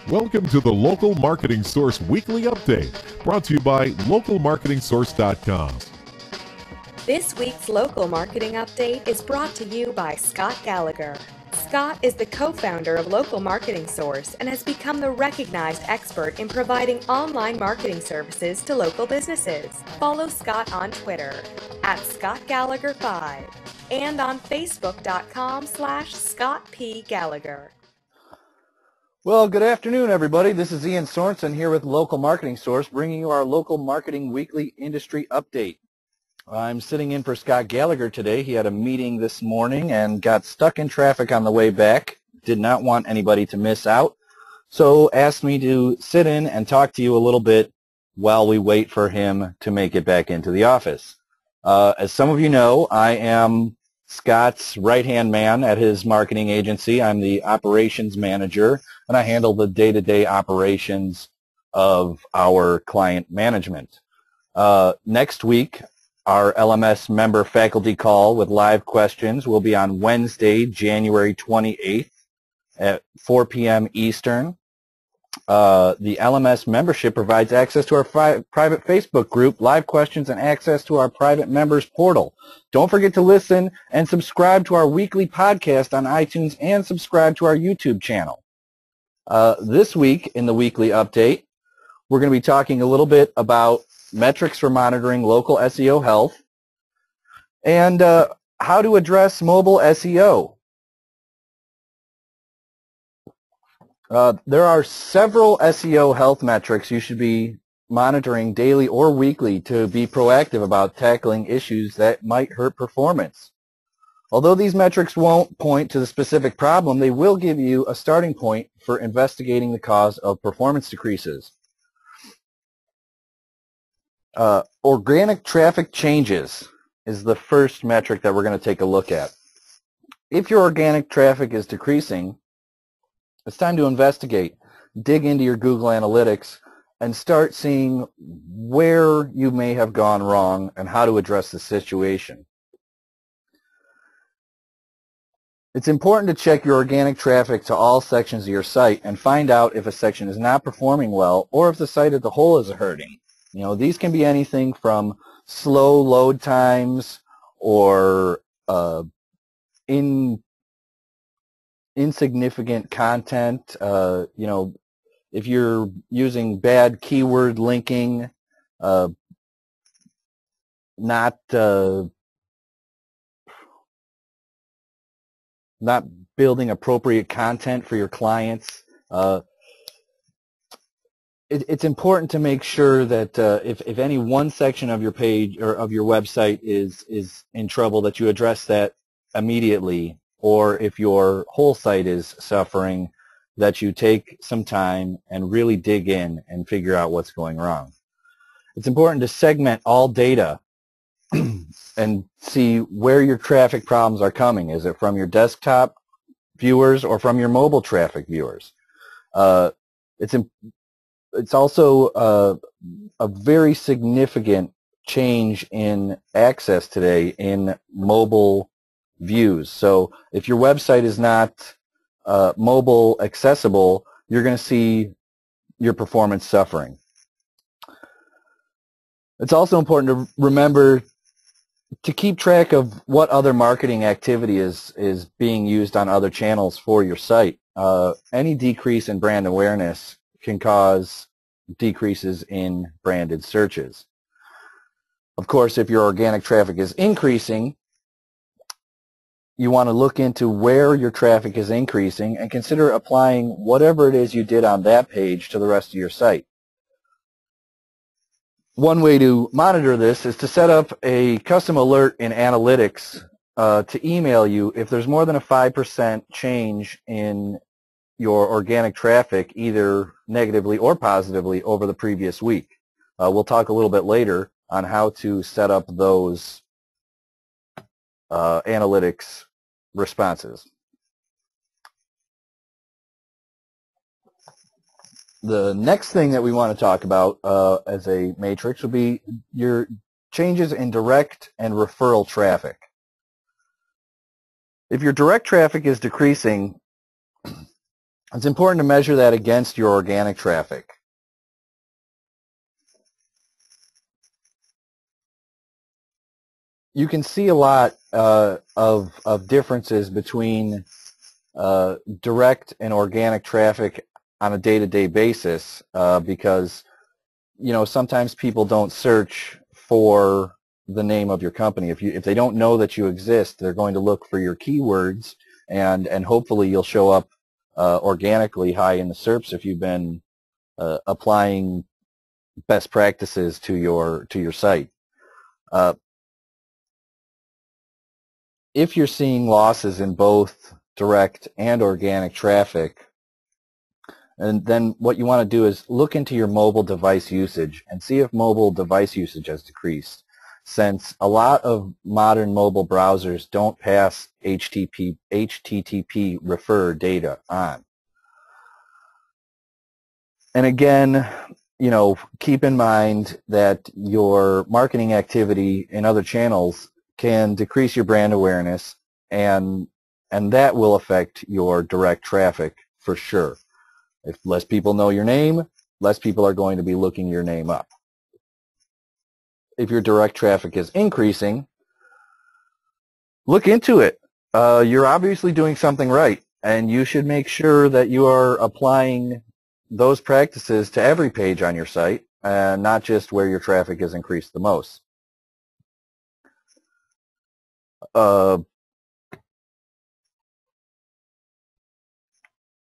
Welcome to the Local Marketing Source Weekly Update, brought to you by localmarketingsource.com. This week's Local Marketing Update is brought to you by Scott Gallagher. Scott is the co-founder of Local Marketing Source and has become the recognized expert in providing online marketing services to local businesses. Follow Scott on Twitter at ScottGallagher5 and on Facebook.com/ScottPGallagher. Well, good afternoon, everybody. This is Ian Sorensen here with Local Marketing Source, bringing you our Local Marketing Weekly Industry Update. I'm sitting in for Scott Gallagher today. He had a meeting this morning and got stuck in traffic on the way back. Did not want anybody to miss out, so asked me to sit in and talk to you a little bit while we wait for him to make it back into the office. As some of you know, I am Scott's right-hand man at his marketing agency. I'm the operations manager, and I handle the day-to-day operations of our client management. Next week, our LMS member faculty call with live questions will be on Wednesday, January 28th at 4 p.m. Eastern. The LMS membership provides access to our private Facebook group, live questions, and access to our private members portal. Don't forget to listen and subscribe to our weekly podcast on iTunes and subscribe to our YouTube channel. This week in the weekly update, we're going to be talking a little bit about metrics for monitoring local SEO health and how to address mobile SEO. There are several SEO health metrics you should be monitoring daily or weekly to be proactive about tackling issues that might hurt performance. Although these metrics won't point to the specific problem, they will give you a starting point for investigating the cause of performance decreases. Organic traffic changes is the first metric that we're going to take a look at. If your organic traffic is decreasing, it's time to investigate, dig into your Google Analytics, and start seeing where you may have gone wrong and how to address the situation. It's important to check your organic traffic to all sections of your site and find out if a section is not performing well or if the site as a whole is hurting. You know, these can be anything from slow load times or insignificant content. You know, if you're using bad keyword linking, not building appropriate content for your clients. It's important to make sure that if any one section of your page or of your website is in trouble, that you address that immediately, or if your whole site is suffering, that you take some time and really dig in and figure out what's going wrong. It's important to segment all data and see where your traffic problems are coming. Is it from your desktop viewers or from your mobile traffic viewers? It's also a very significant change in access today in mobile views. So if your website is not mobile accessible, you're going to see your performance suffering. It's also important to remember to keep track of what other marketing activity is being used on other channels for your site. Any decrease in brand awareness can cause decreases in branded searches. Of course, if your organic traffic is increasing, you want to look into where your traffic is increasing and consider applying whatever it is you did on that page to the rest of your site. One way to monitor this is to set up a custom alert in Analytics to email you if there's more than a 5% change in your organic traffic, either negatively or positively, over the previous week. We'll talk a little bit later on how to set up those analytics responses. The next thing that we want to talk about as a matrix would be your changes in direct and referral traffic. If your direct traffic is decreasing, It's important to measure that against your organic traffic. You can see a lot of differences between direct and organic traffic on a day-to-day basis because sometimes people don't search for the name of your company. If they don't know that you exist, they're going to look for your keywords, and hopefully you'll show up organically high in the SERPs if you've been applying best practices to your site. If you're seeing losses in both direct and organic traffic, and then what you want to do is look into your mobile device usage and see if mobile device usage has decreased, since a lot of modern mobile browsers don't pass HTTP refer data on. And again, keep in mind that your marketing activity in other channels can decrease your brand awareness, and that will affect your direct traffic for sure. If less people know your name, less people are going to be looking your name up. If your direct traffic is increasing, look into it. You're obviously doing something right, and you should make sure that you are applying those practices to every page on your site, and not just where your traffic has increased the most.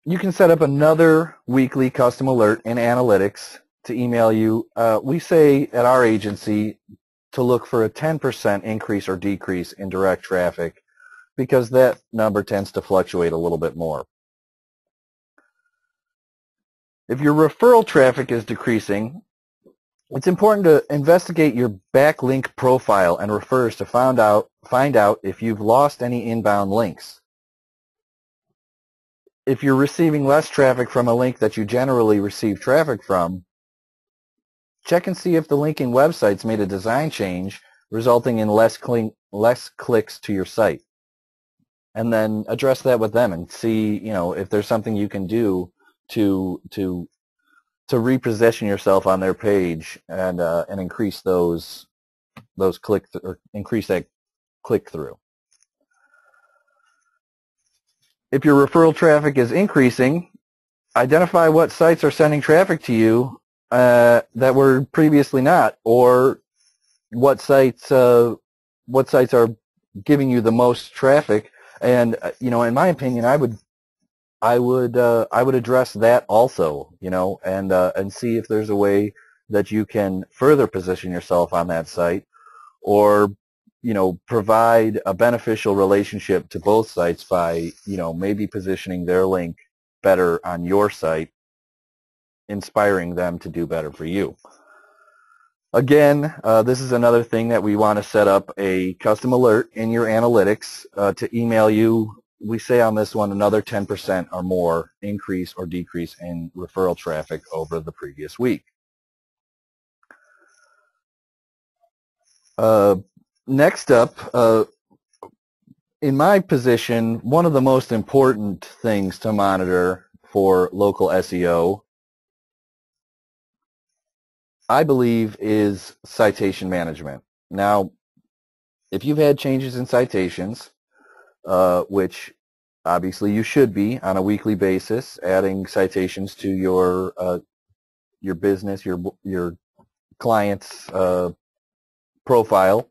You can set up another weekly custom alert in analytics to email you. We say at our agency to look for a 10% increase or decrease in direct traffic because that number tends to fluctuate a little bit more. If your referral traffic is decreasing, it's important to investigate your backlink profile and refers to find out if you've lost any inbound links. If you're receiving less traffic from a link that you generally receive traffic from, check and see if the linking website's made a design change resulting in less clicks to your site. And then address that with them and see, if there's something you can do to reposition yourself on their page and increase those increase that click through. If your referral traffic is increasing, identify what sites are sending traffic to you that were previously not, or what sites are giving you the most traffic. And in my opinion, I would address that also, and see if there's a way that you can further position yourself on that site, or provide a beneficial relationship to both sites by, maybe positioning their link better on your site, inspiring them to do better for you. Again, this is another thing that we want to set up a custom alert in your analytics to email you. We say on this one another 10% or more increase or decrease in referral traffic over the previous week. Next up, in my position, one of the most important things to monitor for local SEO, I believe, is citation management. Now, if you've had changes in citations, which obviously you should be on a weekly basis, adding citations to your business, your client's profile.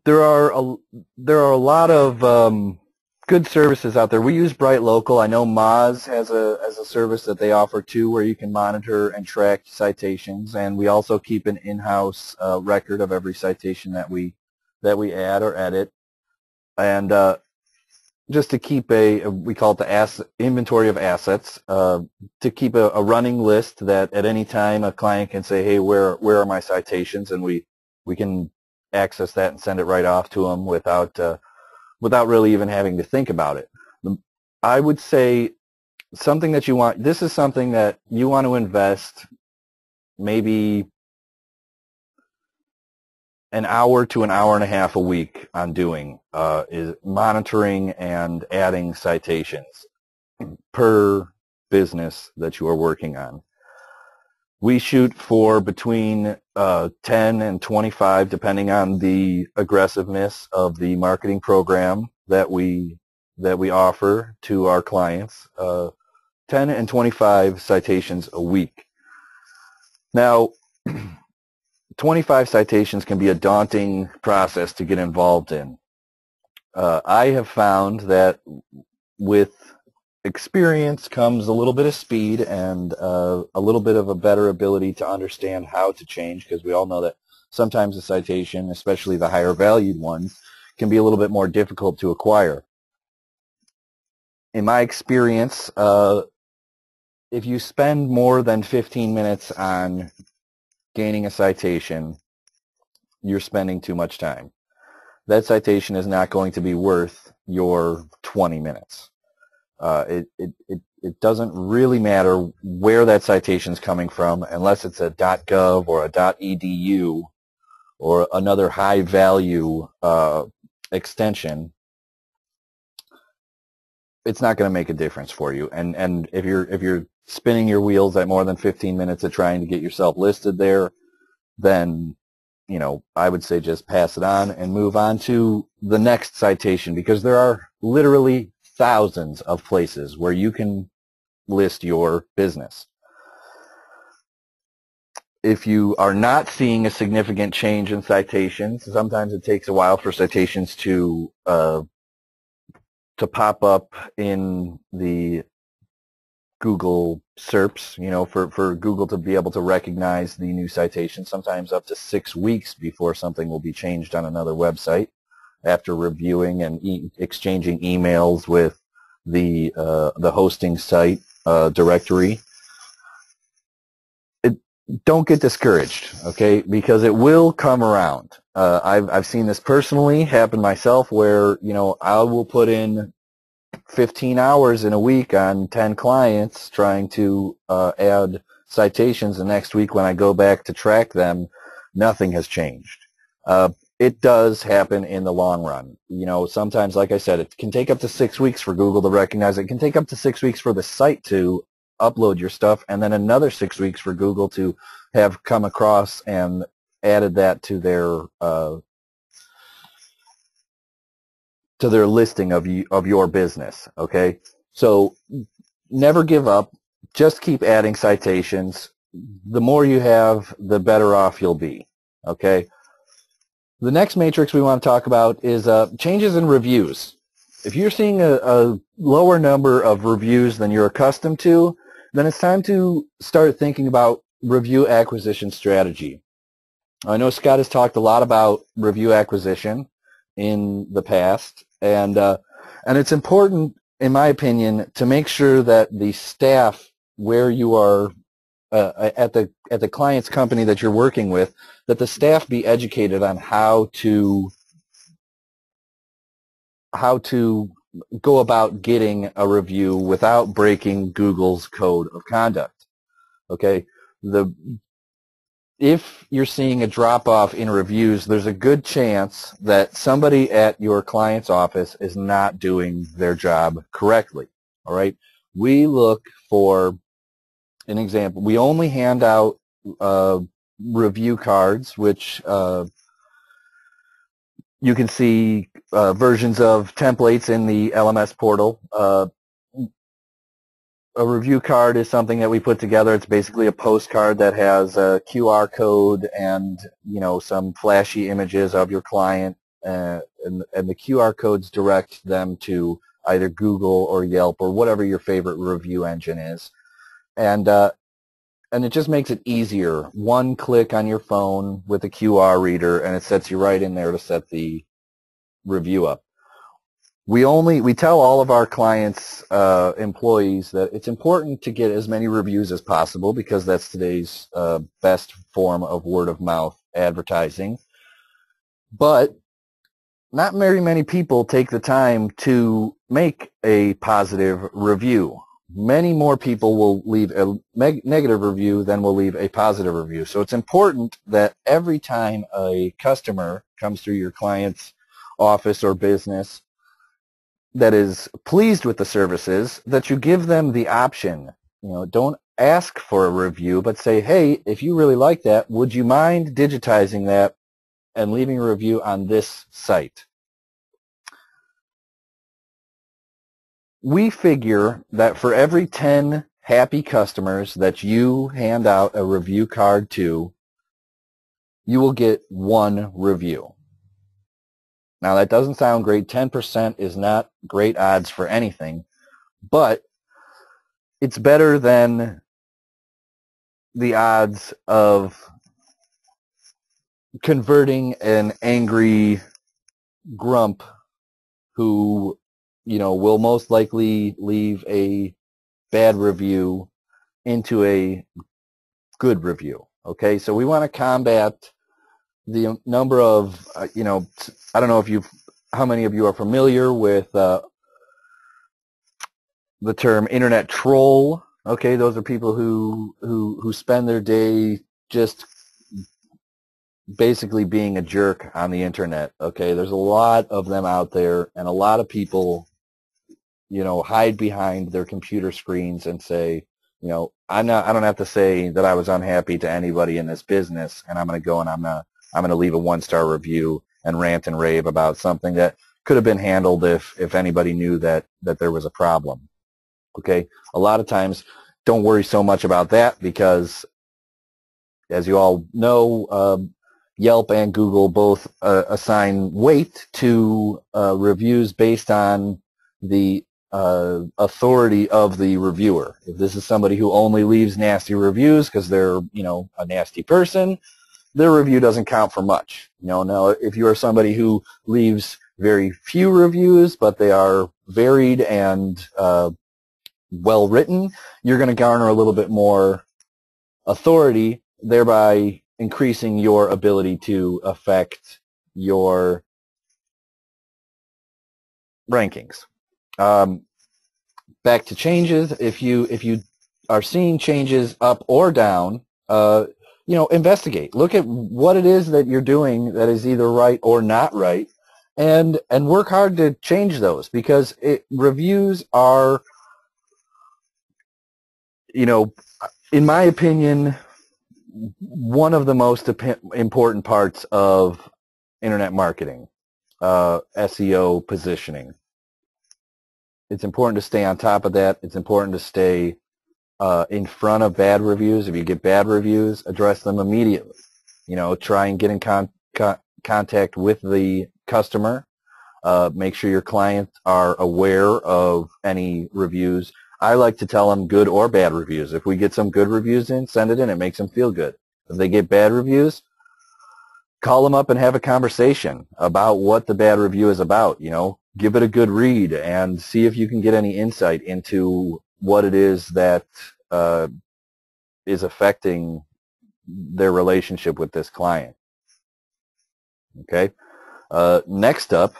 There are a lot of good services out there. We use Bright Local. I know Moz has a service that they offer too, where you can monitor and track citations, and we also keep an in-house record of every citation that we add or edit, and just to keep we call it the inventory of assets, to keep a running list that at any time a client can say, hey, where are my citations, and we can access that and send it right off to them without really even having to think about it. I would say something that this is something that you want to invest maybe an hour to an hour and a half a week on doing is monitoring and adding citations per business that you are working on. We shoot for between 10 and 25, depending on the aggressiveness of the marketing program that we offer to our clients. 10 and 25 citations a week. Now, 25 citations can be a daunting process to get involved in. I have found that with experience comes a little bit of speed and a little bit of a better ability to understand how to change, because we all know that sometimes a citation, especially the higher valued ones, can be a little bit more difficult to acquire. In my experience, if you spend more than 15 minutes on gaining a citation, you're spending too much time. That citation is not going to be worth your 20 minutes. It doesn't really matter where that citation is coming from, unless it's a .gov or a .edu or another high-value extension. It's not going to make a difference for you. And if you're spinning your wheels at more than 15 minutes of trying to get yourself listed there, then I would say just pass it on and move on to the next citation, because there are literally thousands of places where you can list your business. If you are not seeing a significant change in citations, sometimes it takes a while for citations to pop up in the Google SERPs, for Google to be able to recognize the new citation, sometimes up to 6 weeks before something will be changed on another website after reviewing and exchanging emails with the hosting site directory. Don't get discouraged, okay, because it will come around. I've seen this personally happen myself, where I will put in 15 hours in a week on 10 clients trying to add citations. The next week when I go back to track them, nothing has changed. It does happen in the long run. Sometimes, like I said, it can take up to 6 weeks for Google to recognize it. It can take up to 6 weeks for the site to upload your stuff, and then another 6 weeks for Google to have come across and added that to their listing of your business. Okay, so never give up. Just keep adding citations. The more you have, the better off you'll be. Okay. The next matrix we want to talk about is changes in reviews. If you're seeing a lower number of reviews than you're accustomed to, then it's time to start thinking about review acquisition strategy. I know Scott has talked a lot about review acquisition in the past, and it's important, in my opinion, to make sure that the staff where you are at the client's company that you're working with, that the staff be educated on how to go about getting a review without breaking Google's code of conduct. Okay, if you're seeing a drop-off in reviews, there's a good chance that somebody at your client's office is not doing their job correctly. All right, we look for an example. We only hand out review cards, which you can see versions of templates in the LMS portal. A review card is something that we put together. It's basically a postcard that has a QR code and some flashy images of your client, and the QR codes direct them to either Google or Yelp or whatever your favorite review engine is, and it just makes it easier. One click on your phone with a QR reader, and it sets you right in there to set the review up. We tell all of our clients, employees, that it's important to get as many reviews as possible, because that's today's best form of word-of-mouth advertising. But not very many people take the time to make a positive review. many more people will leave a negative review than will leave a positive review. So it's important that every time a customer comes through your client's office or business that is pleased with the services, that you give them the option. Don't ask for a review, but say, hey, if you really like that, would you mind digitizing that and leaving a review on this site? We figure that for every 10 happy customers that you hand out a review card to, you will get 1 review. Now, that doesn't sound great. 10% is not great odds for anything, but it's better than the odds of converting an angry grump who, will most likely leave a bad review into a good review. Okay, so we want to combat the number of, I don't know how many of you are familiar with the term internet troll. Okay, those are people who spend their day just basically being a jerk on the internet. Okay, there's a lot of them out there, and a lot of people, hide behind their computer screens and say, I don't have to say that I was unhappy to anybody in this business, and I'm going to go and I'm going to leave a 1-star review and rant and rave about something that could have been handled if anybody knew that there was a problem. Okay, a lot of times, don't worry so much about that because, as you all know, Yelp and Google both assign weight to reviews based on the authority of the reviewer. If this is somebody who only leaves nasty reviews because they're, a nasty person, their review doesn't count for much. Now, if you are somebody who leaves very few reviews, but they are varied and well written, you're going to garner a little bit more authority, thereby increasing your ability to affect your rankings. Back to changes. If you are seeing changes up or down, investigate. Look at what it is that you're doing that is either right or not right, and work hard to change those, because reviews are, in my opinion, one of the most important parts of internet marketing, SEO positioning. It's important to stay on top of that. It's important to stay in front of bad reviews. If you get bad reviews, address them immediately. Try and get in contact with the customer. Make sure your clients are aware of any reviews. I like to tell them good or bad reviews. If we get some good reviews in, send it in. It makes them feel good. If they get bad reviews, call them up and have a conversation about what the bad review is about. Give it a good read and see if you can get any insight into what it is that is affecting their relationship with this client. Okay. Next up,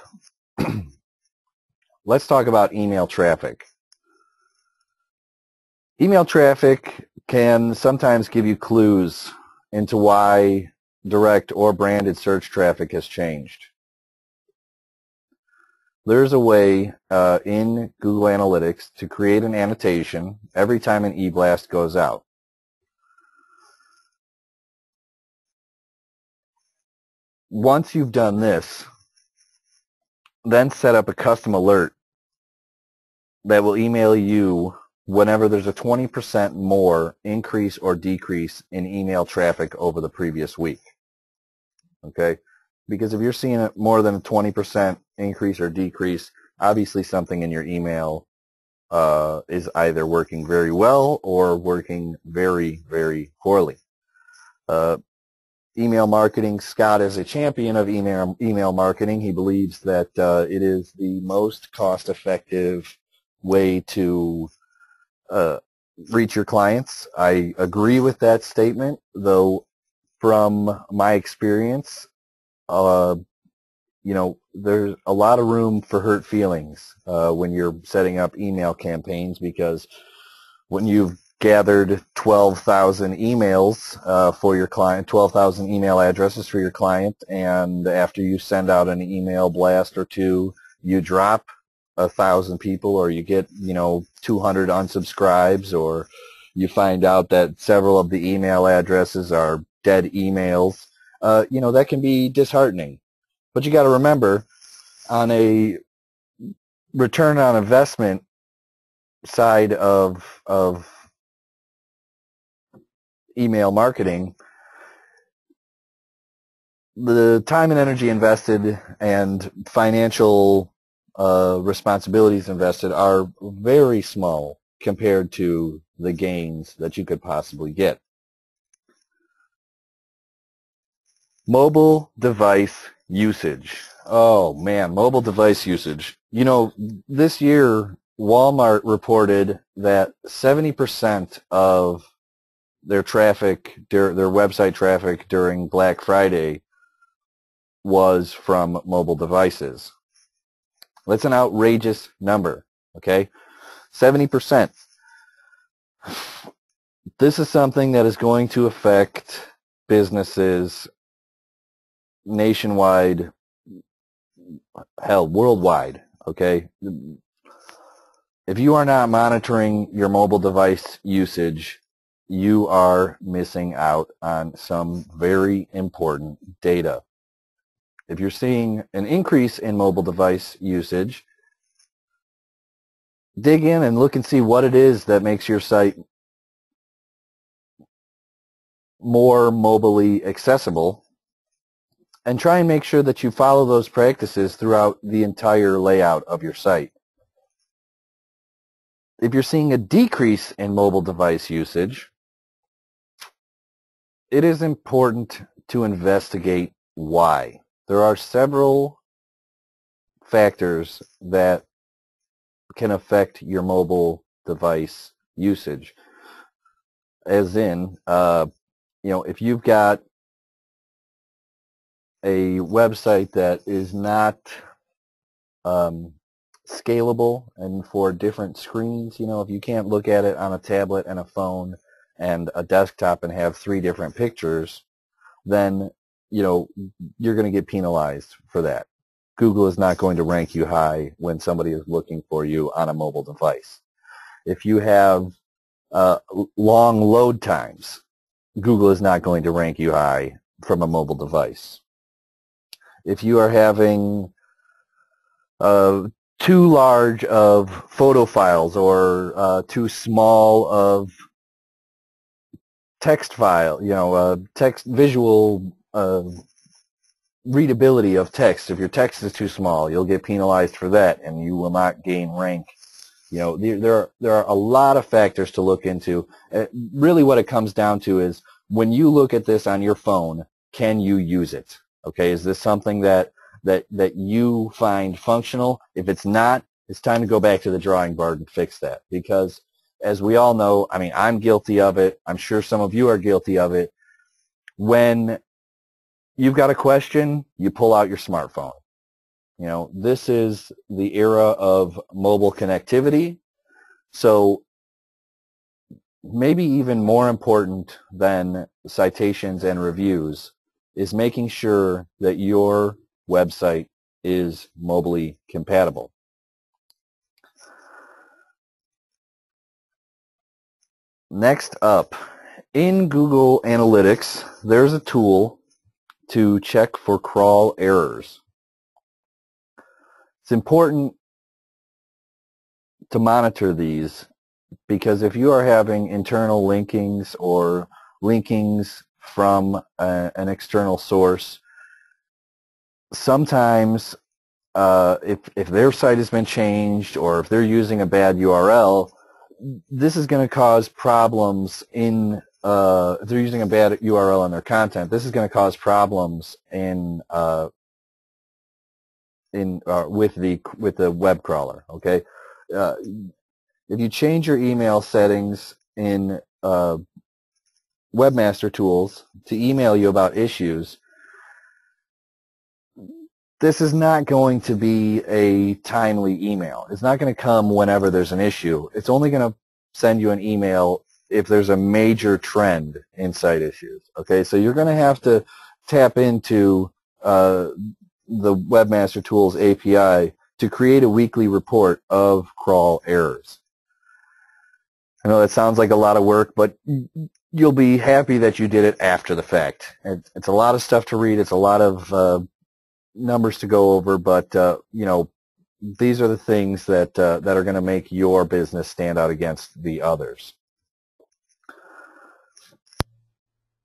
let's talk about email traffic. Email traffic can sometimes give you clues into why direct or branded search traffic has changed. There's a way in Google Analytics to create an annotation every time an e-blast goes out. Once you've done this, then set up a custom alert that will email you whenever there's a 20% more increase or decrease in email traffic over the previous week. Okay? Because if you're seeing more than a 20% increase or decrease, obviously something in your email is either working very well or working very, very poorly. Email marketing, Scott is a champion of email marketing. He believes that it is the most cost-effective way to reach your clients. I agree with that statement, though from my experience, there's a lot of room for hurt feelings when you're setting up email campaigns, because when you've gathered 12,000 emails for your client, 12,000 email addresses for your client, and after you send out an email blast or two, you drop 1,000 people, or you get 200 unsubscribes, or you find out that several of the email addresses are dead emails. That can be disheartening. But you got to remember, on a return on investment side of email marketing, the time and energy invested and financial responsibilities invested are very small compared to the gains that you could possibly get. Mobile device usage. Oh man, mobile device usage. This year Walmart reported that 70% of their traffic, their website traffic during Black Friday was from mobile devices. That's an outrageous number, okay? 70%. This is something that is going to affect businesses nationwide, hell, worldwide, okay? If you are not monitoring your mobile device usage, you are missing out on some very important data. If you're seeing an increase in mobile device usage, dig in and look and see what it is that makes your site more mobilely accessible, and try and make sure that you follow those practices throughout the entire layout of your site. If you're seeing a decrease in mobile device usage, it is important to investigate why. There are several factors that can affect your mobile device usage. As in, if you've got a website that is not scalable and for different screens, if you can't look at it on a tablet and a phone and a desktop and have 3 different pictures, then you're going to get penalized for that. Google is not going to rank you high when somebody is looking for you on a mobile device. If you have long load times, Google is not going to rank you high from a mobile device. If you are having too large of photo files or too small of text file, text visual readability of text. If your text is too small, you'll get penalized for that, and you will not gain rank. There are a lot of factors to look into. Really, what it comes down to is when you look at this on your phone, can you use it? Okay, is this something that you find functional? If it's not, it's time to go back to the drawing board and fix that, because as we all know, I'm guilty of it. I'm sure some of you are guilty of it. When you've got a question, you pull out your smartphone. This is the era of mobile connectivity. So maybe even more important than citations and reviews is making sure that your website is mobily compatible. Next up, in Google Analytics, there's a tool to check for crawl errors. It's important to monitor these, because if you are having internal linkings or linkings from an external source, sometimes if their site has been changed or if they're using a bad URL, this is going to cause problems in if they're using a bad URL in their content. This is going to cause problems with the web crawler. Okay, if you change your email settings in Webmaster Tools to email you about issues, this is not going to be a timely email. It's not going to come whenever there's an issue. It's only going to send you an email if there's a major trend in site issues. Okay, so you're going to have to tap into the Webmaster Tools API to create a weekly report of crawl errors. I know that sounds like a lot of work, but you'll be happy that you did it after the fact. It's a lot of stuff to read. It's a lot of numbers to go over, but you know, these are the things that that are going to make your business stand out against the others.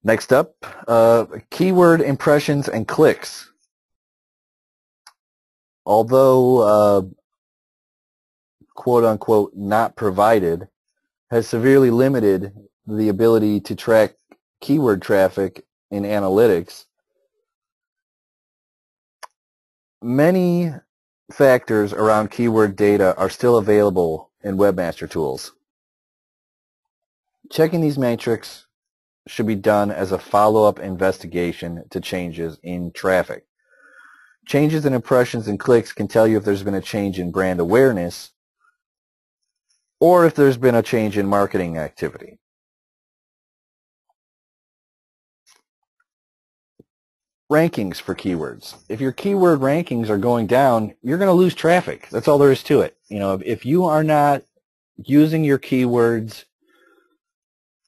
Next up, keyword impressions and clicks. Although quote unquote not provided, has severely limited the ability to track keyword traffic in analytics. Many factors around keyword data are still available in Webmaster Tools. Checking these metrics should be done as a follow-up investigation to changes in traffic. Changes in impressions and clicks can tell you if there's been a change in brand awareness or if there's been a change in marketing activity. Rankings for keywords. If your keyword rankings are going down, you're going to lose traffic. That's all there is to it. You know, if you are not using your keywords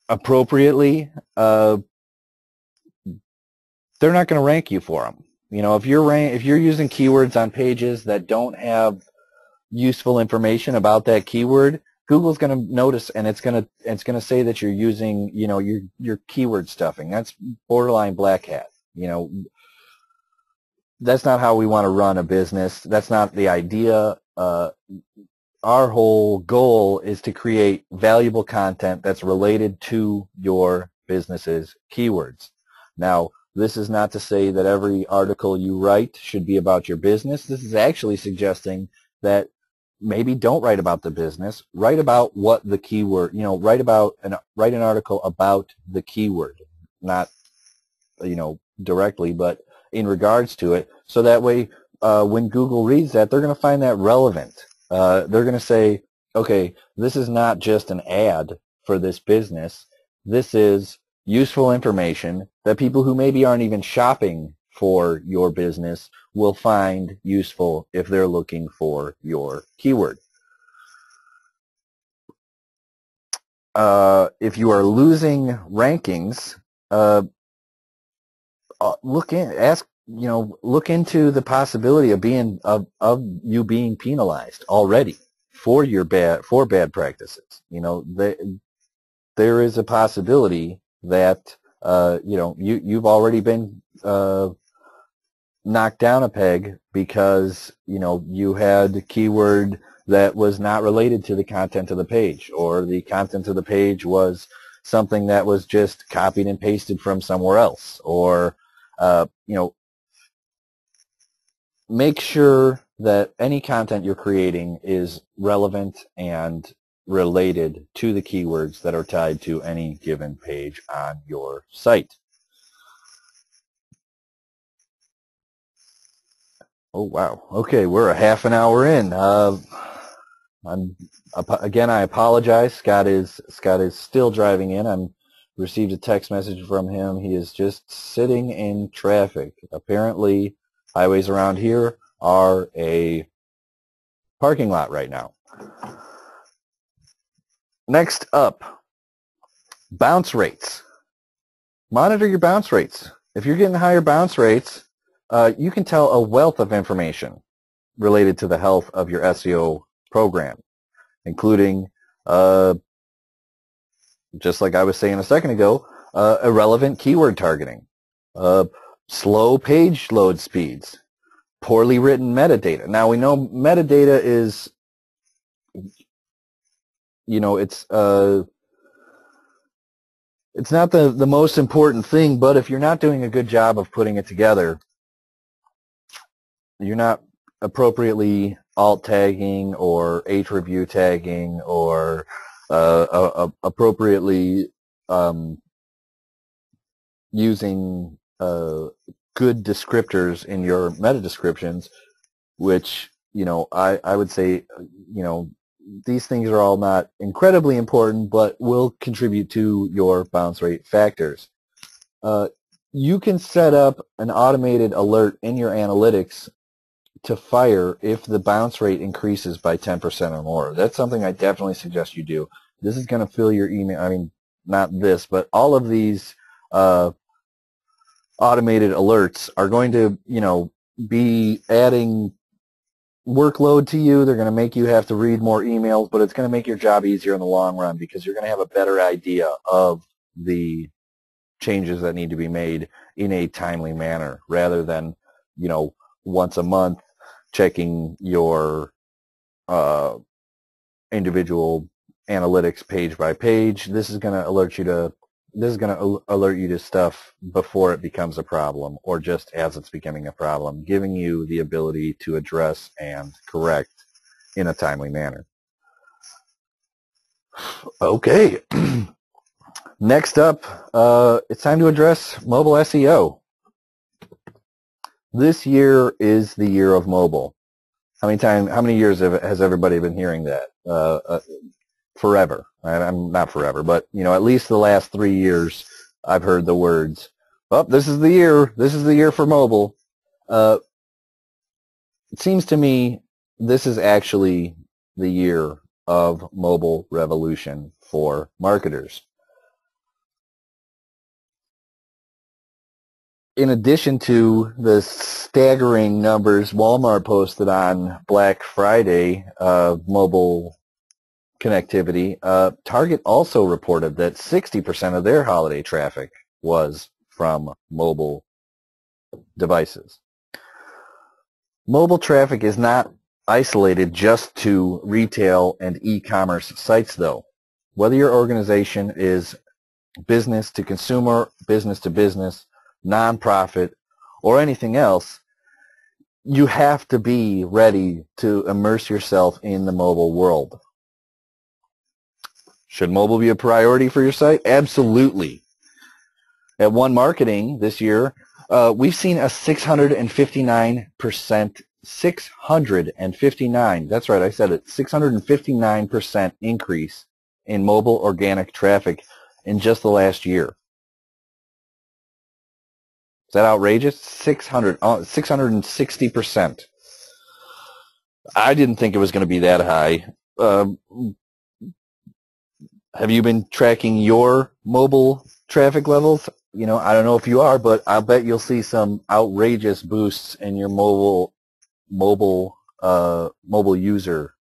appropriately, they're not going to rank you for them. You know, if you're using keywords on pages that don't have useful information about that keyword, Google's going to notice, and it's going to say that you're using, you know, your keyword stuffing. That's borderline black hat. You know, that's not how we want to run a business. That's not the idea. Our whole goal is to create valuable content that's related to your business's keywords. Now, this is not to say that every article you write should be about your business. This is actually suggesting that maybe don't write about the business. Write about what the keyword, you know, write an article about the keyword, not, you know, directly, but in regards to it. So that way, when Google reads that, they're going to find that relevant. They're going to say, okay, this is not just an ad for this business. This is useful information that people who maybe aren't even shopping for your business will find useful if they're looking for your keyword. If you are losing rankings, look into the possibility of you being penalized already for bad practices. You know, there is a possibility that you know, you've already been knocked down a peg because, you know, you had a keyword that was not related to the content of the page, or the content of the page was something that was just copied and pasted from somewhere else, or you know, make sure that any content you're creating is relevant and related to the keywords that are tied to any given page on your site. Oh, wow. Okay, we're a half an hour in. Again, I apologize. Scott is still driving in. I received a text message from him. He is just sitting in traffic. Apparently, highways around here are a parking lot right now. Next up, bounce rates. Monitor your bounce rates. If you're getting higher bounce rates, you can tell a wealth of information related to the health of your SEO program, including, just like I was saying a second ago, irrelevant keyword targeting, slow page load speeds, poorly written metadata. Now, we know metadata is, you know, it's not the most important thing, but if you're not doing a good job of putting it together, you're not appropriately alt tagging or H-review tagging or appropriately using good descriptors in your meta descriptions, which, you know, I would say, you know, these things are all not incredibly important, but will contribute to your bounce rate factors. You can set up an automated alert in your analytics to fire if the bounce rate increases by 10% or more. That's something I definitely suggest you do. This is going to fill your email. I mean, not this, but all of these automated alerts are going to, be adding workload to you. They're going to make you have to read more emails, but it's going to make your job easier in the long run because you're going to have a better idea of the changes that need to be made in a timely manner rather than, once a month checking your individual analytics page by page. This is going to alert you to stuff before it becomes a problem or just as it's becoming a problem, giving you the ability to address and correct in a timely manner. Okay. Next up, it's time to address mobile SEO. This year is the year of mobile. How many years has everybody been hearing that? Forever. I'm not forever, but at least the last 3 years I've heard the words, "Oh, this is the year. This is the year for mobile." It seems to me this is actually the year of mobile revolution for marketers. In addition to the staggering numbers Walmart posted on Black Friday of mobile connectivity, Target also reported that 60% of their holiday traffic was from mobile devices. Mobile traffic is not isolated just to retail and e-commerce sites, though. Whether your organization is business to consumer, business to business, nonprofit, or anything else, you have to be ready to immerse yourself in the mobile world. Should mobile be a priority for your site? Absolutely. At One Marketing this year, we've seen a 659%, that's right, I said it, 659% increase in mobile organic traffic in just the last year. Is that outrageous? 660%. I didn't think it was going to be that high. Have you been tracking your mobile traffic levels? I don't know if you are, but I'll bet you'll see some outrageous boosts in your mobile user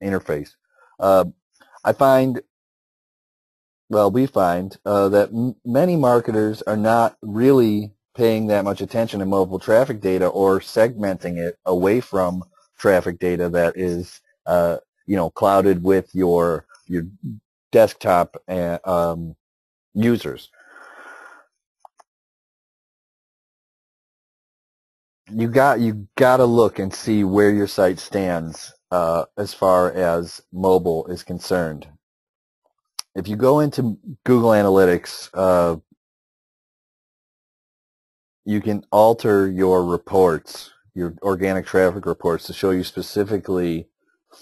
interface. We find that many marketers are not really paying that much attention to mobile traffic data or segmenting it away from traffic data that is, clouded with your desktop users. You got to look and see where your site stands as far as mobile is concerned. If you go into Google Analytics, you can alter your reports, your organic traffic reports, to show you specifically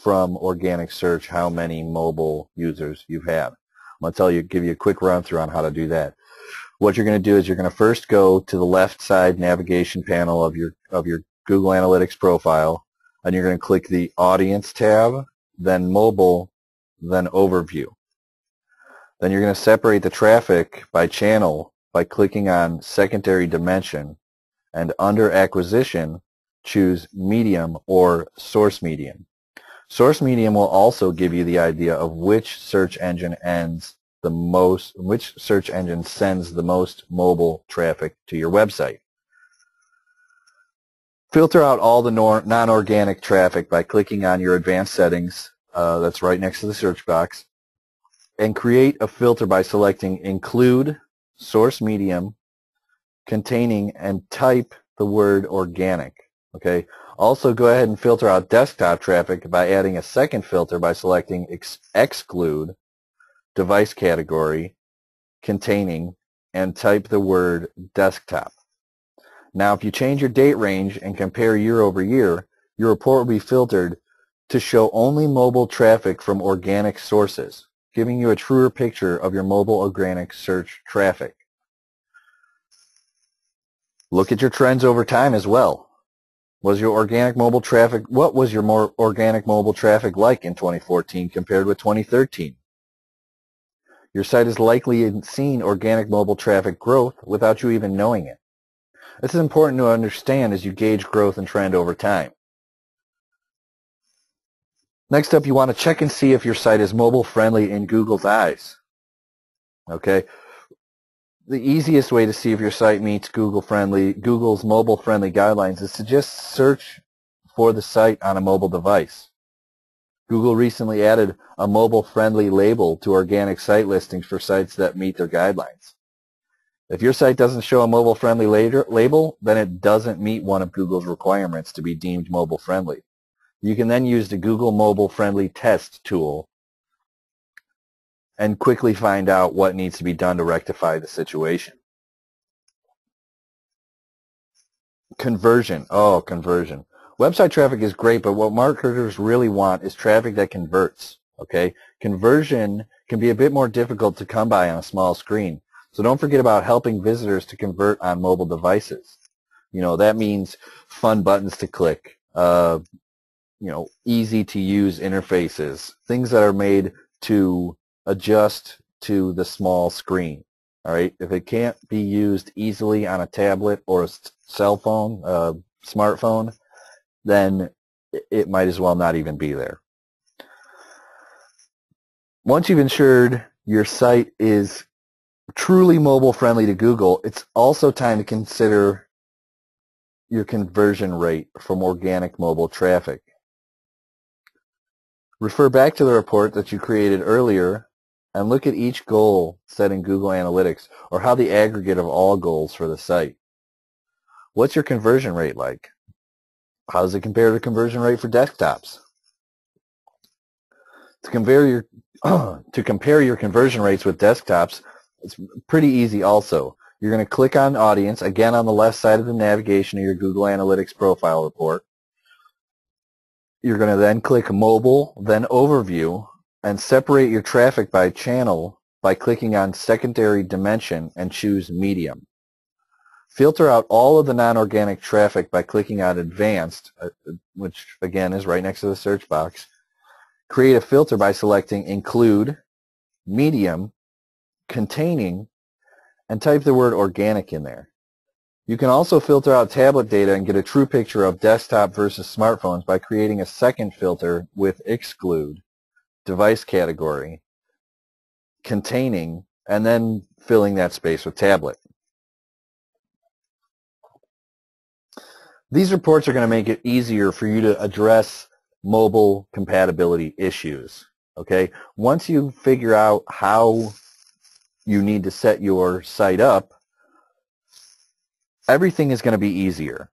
from organic search how many mobile users you've had. I'm going to give you a quick run through on how to do that. What you're going to do is you're going to first go to the left side navigation panel of your Google Analytics profile, and you're going to click the Audience tab, then Mobile, then Overview. Then you're going to separate the traffic by channel by clicking on Secondary Dimension, and under Acquisition, choose Medium or Source Medium. Source Medium will also give you the idea of which search engine sends the most mobile traffic to your website. Filter out all the non-organic traffic by clicking on your advanced settings, that's right next to the search box, and create a filter by selecting Include Source Medium, Containing, and type the word organic. Okay. Also, go ahead and filter out desktop traffic by adding a second filter by selecting Exclude, Device Category, Containing, and type the word desktop. Now, if you change your date range and compare year over year, your report will be filtered to show only mobile traffic from organic sources, giving you a truer picture of your mobile organic search traffic. Look at your trends over time as well. What was your organic mobile traffic like in 2014 compared with 2013? Your site has likely seen organic mobile traffic growth without you even knowing it. This is important to understand as you gauge growth and trend over time. Next up, you want to check and see if your site is mobile friendly in Google's eyes. Okay. The easiest way to see if your site meets Google's mobile friendly guidelines is to just search for the site on a mobile device. Google recently added a mobile friendly label to organic site listings for sites that meet their guidelines. If your site doesn't show a mobile friendly label, then it doesn't meet one of Google's requirements to be deemed mobile friendly. You can then use the Google Mobile Friendly Test tool and quickly find out what needs to be done to rectify the situation. Conversion. Oh, conversion. Website traffic is great, but what marketers really want is traffic that converts. Okay? Conversion can be a bit more difficult to come by on a small screen. So don't forget about helping visitors to convert on mobile devices. You know, that means fun buttons to click, easy to use interfaces, things that are made to adjust to the small screen. All right. If it can't be used easily on a tablet or a cell phone, smartphone, then it might as well not even be there. Once you've ensured your site is truly mobile friendly to Google, it's also time to consider your conversion rate from organic mobile traffic. Refer back to the report that you created earlier and look at each goal set in Google Analytics, or how the aggregate of all goals for the site. What's your conversion rate like? How does it compare to conversion rate for desktops? To compare your conversion rates with desktops, it's pretty easy also. You're going to click on Audience, again on the left side of the navigation of your Google Analytics profile report. You're going to then click Mobile, then Overview, and separate your traffic by channel by clicking on Secondary Dimension and choose Medium. Filter out all of the non-organic traffic by clicking on Advanced, which again is right next to the search box. Create a filter by selecting Include, Medium, Containing, and type the word Organic in there. You can also filter out tablet data and get a true picture of desktop versus smartphones by creating a second filter with Exclude, Device Category, Containing, and then filling that space with tablet. These reports are going to make it easier for you to address mobile compatibility issues. Okay? Once you figure out how you need to set your site up, everything is going to be easier.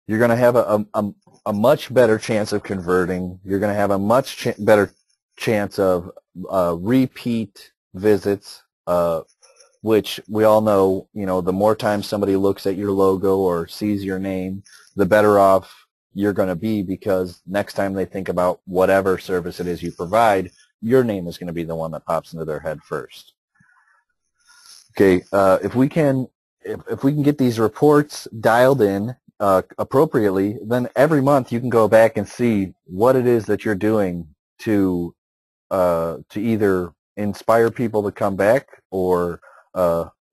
You're going to have a much better chance of converting. You're going to have a much better chance of repeat visits, which we all know, the more times somebody looks at your logo or sees your name, the better off you're going to be, because next time they think about whatever service it is you provide, your name is going to be the one that pops into their head first. Okay, if we can get these reports dialed in appropriately, then every month you can go back and see what it is that you're doing to either inspire people to come back, or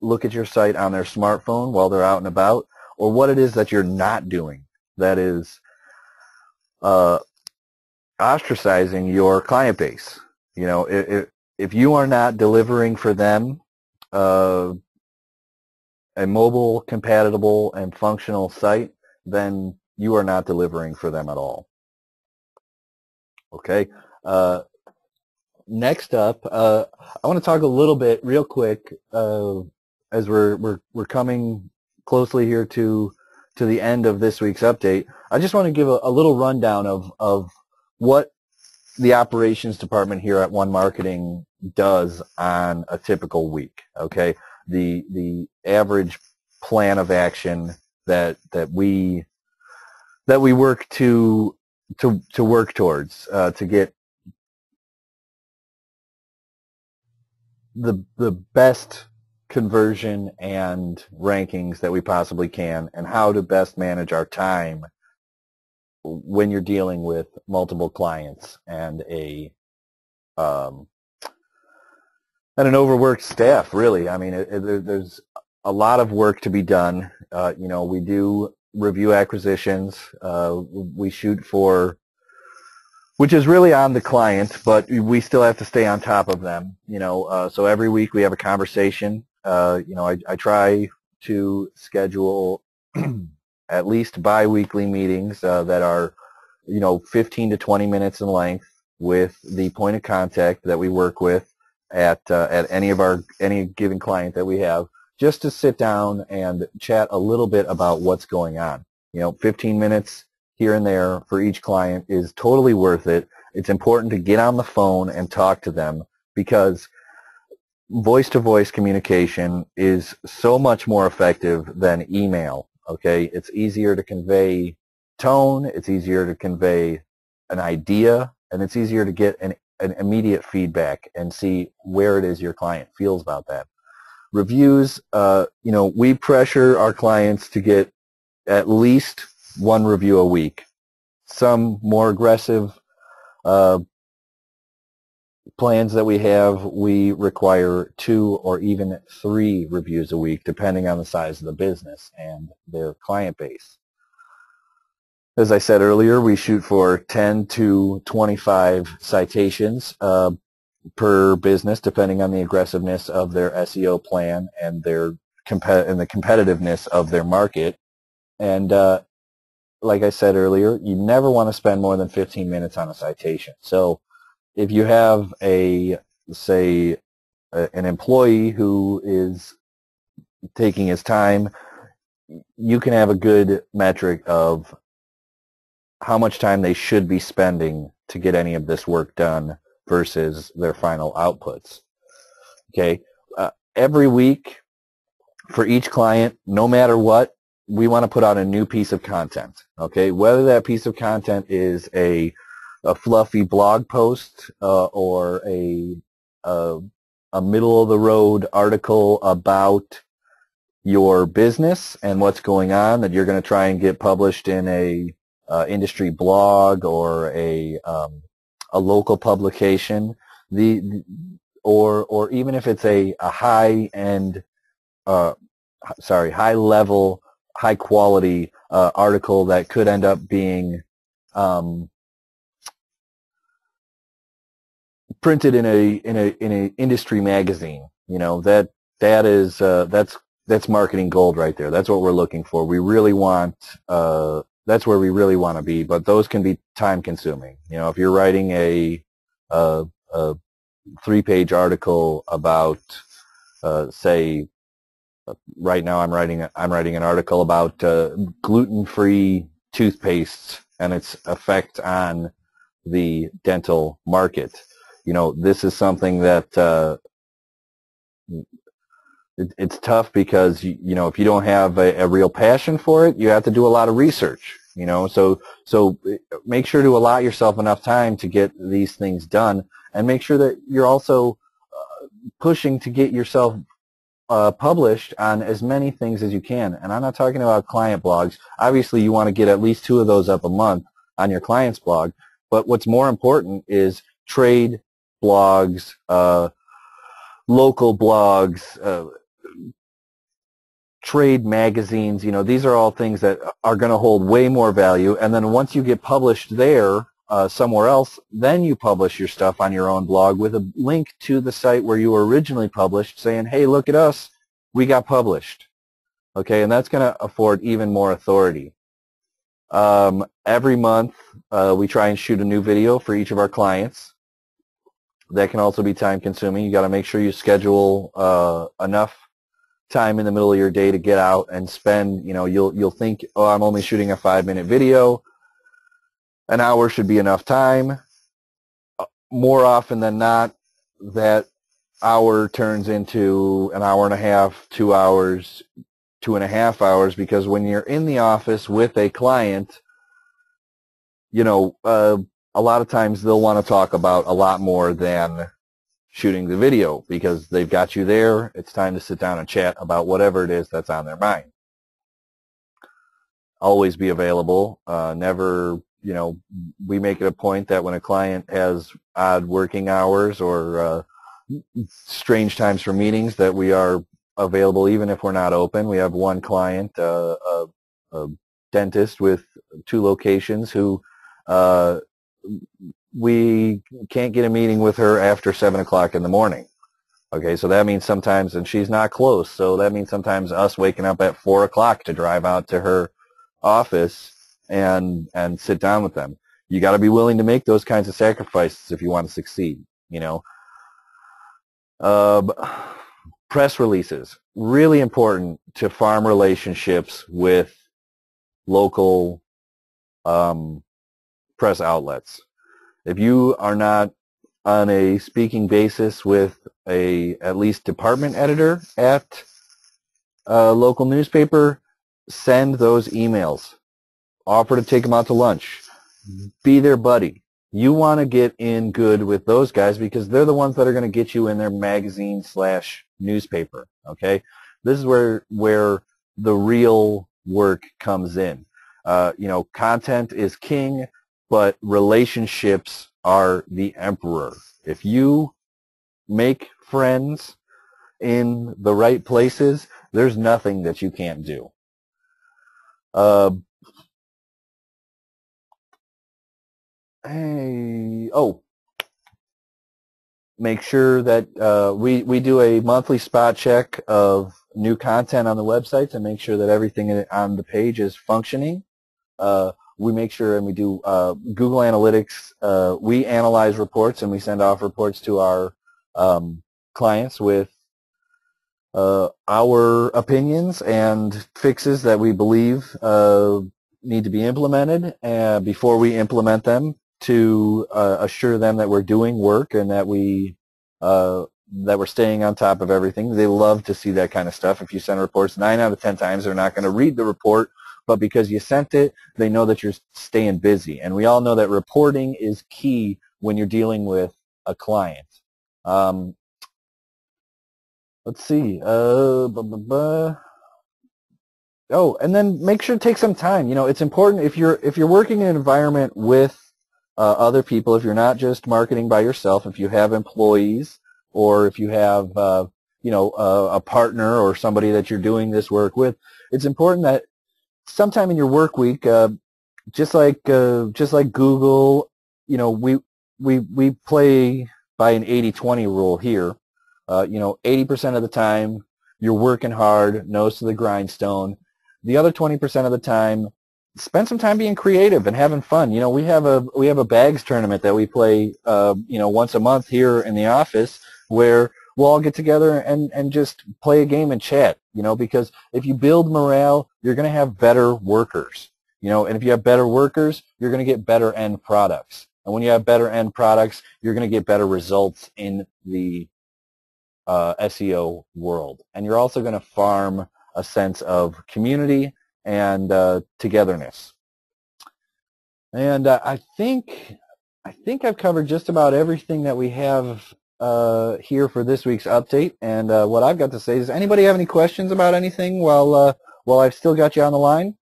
look at your site on their smartphone while they're out and about, or what it is that you're not doing that is ostracizing your client base. If you are not delivering for them a mobile, compatible, and functional site, then you are not delivering for them at all. Okay. Next up, I want to talk a little bit, real quick, as we're coming closely here to the end of this week's update. I just want to give a little rundown of what the operations department here at One Marketing does on a typical week. Okay, the average plan of action that we work to to work towards, to get the best conversion and rankings that we possibly can, and how to best manage our time when you're dealing with multiple clients and an overworked staff. Really, I mean, there's a lot of work to be done. We do review acquisitions. We shoot for, which is really on the client, but we still have to stay on top of them. So every week we have a conversation. I try to schedule at least bi-weekly meetings that are 15 to 20 minutes in length with the point of contact that we work with at any given client that we have, just to sit down and chat a little bit about what's going on. 15 minutes here and there for each client is totally worth it. It's important to get on the phone and talk to them, because voice-to-voice communication is so much more effective than email. Okay, it's easier to convey tone, it's easier to convey an idea, and it's easier to get an immediate feedback and see where it is your client feels about that. Reviews, we pressure our clients to get at least one review a week. Some more aggressive plans that we have, we require 2 or even 3 reviews a week, depending on the size of the business and their client base. As I said earlier, we shoot for 10 to 25 citations per business, depending on the aggressiveness of their SEO plan and the competitiveness of their market. And like I said earlier, you never want to spend more than 15 minutes on a citation. So if you have an employee who is taking his time, you can have a good metric of how much time they should be spending to get any of this work done versus their final outputs. Okay, every week for each client, no matter what, we want to put out a new piece of content. Okay, whether that piece of content is a fluffy blog post or a middle-of-the-road article about your business and what's going on that you're going to try and get published in a industry blog or a local publication, or even if it's a high-end, high-level, high-quality article that could end up being printed in a industry magazine. That's marketing gold right there. That's what we're looking for. We really want that's where we really want to be, but those can be time consuming. If you're writing a 3-page article about say, right now I'm writing an article about gluten-free toothpaste and its effect on the dental market. This is something that it's tough because if you don't have a real passion for it, you have to do a lot of research. So make sure to allot yourself enough time to get these things done, and make sure that you're also pushing to get yourself published on as many things as you can. And I'm not talking about client blogs. Obviously, you want to get at least 2 of those up a month on your client's blog. But what's more important is trade blogs, local blogs, trade magazines. These are all things that are going to hold way more value. And then once you get published there somewhere else, then you publish your stuff on your own blog with a link to the site where you were originally published, saying, hey, look at us, we got published. Okay, and that's going to afford even more authority. Every month we try and shoot a new video for each of our clients. That can also be time consuming. You got to make sure you schedule enough time in the middle of your day to get out and spend, you'll think, oh, I'm only shooting a 5-minute video. An hour should be enough time. More often than not, that hour turns into an hour and a half, 2 hours, 2.5 hours, because when you're in the office with a client, a lot of times they'll want to talk about a lot more than shooting the video because they've got you there. It's time to sit down and chat about whatever it is that's on their mind. Always be available. Never, we make it a point that when a client has odd working hours or strange times for meetings that we are available even if we're not open. We have one client, a dentist with 2 locations who we can't get a meeting with her after 7 o'clock in the morning. Okay, so that means sometimes, and she's not close, so that means sometimes us waking up at 4 o'clock to drive out to her office and sit down with them. You got to be willing to make those kinds of sacrifices if you want to succeed, Press releases, really important to farm relationships with local press outlets. If you are not on a speaking basis with a at least department editor at a local newspaper, send those emails. Offer to take them out to lunch. Be their buddy. You want to get in good with those guys because they're the ones that are going to get you in their magazine/newspaper. Okay, this is where the real work comes in. Content is king, but relationships are the emperor. If you make friends in the right places, there's nothing that you can't do. Make sure that we do a monthly spot check of new content on the websites and make sure that everything on the page is functioning. We make sure, and we do Google Analytics. We analyze reports and we send off reports to our clients with our opinions and fixes that we believe need to be implemented before we implement them, to assure them that we're doing work and that we're staying on top of everything. They love to see that kind of stuff. If you send reports, 9 out of 10 times they're not going to read the report, but because you sent it, they know that you're staying busy. And we all know that reporting is key when you're dealing with a client. Let's see. And then make sure to take some time. It's important if you're working in an environment with other people, if you're not just marketing by yourself, if you have employees or if you have a partner or somebody that you're doing this work with, it's important that sometime in your work week, just like Google, we play by an 80-20 rule here. 80% of the time you're working hard, nose to the grindstone. The other 20% of the time, spend some time being creative and having fun. We have a bags tournament that we play, once a month here in the office, where we'll all get together and just play a game and chat. Because if you build morale, you're going to have better workers. And if you have better workers, you're going to get better end products. And when you have better end products, you're going to get better results in the SEO world. And you're also going to farm a sense of community and togetherness. And I think I've covered just about everything that we have here for this week's update. And what I've got to say is, anybody have any questions about anything while I've still got you on the line?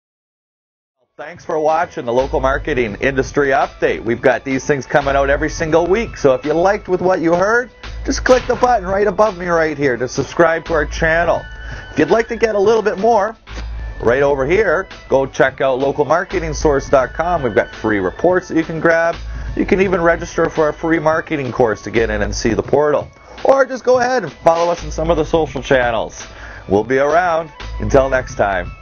Thanks for watching the Local Marketing Industry Update. We've got these things coming out every single week. So if you liked with what you heard, just click the button right above me right here to subscribe to our channel. If you'd like to get a little bit more, right over here, go check out localmarketingsource.com. We've got free reports that you can grab. You can even register for a free marketing course to get in and see the portal. Or just go ahead and follow us on some of the social channels. We'll be around. Until next time.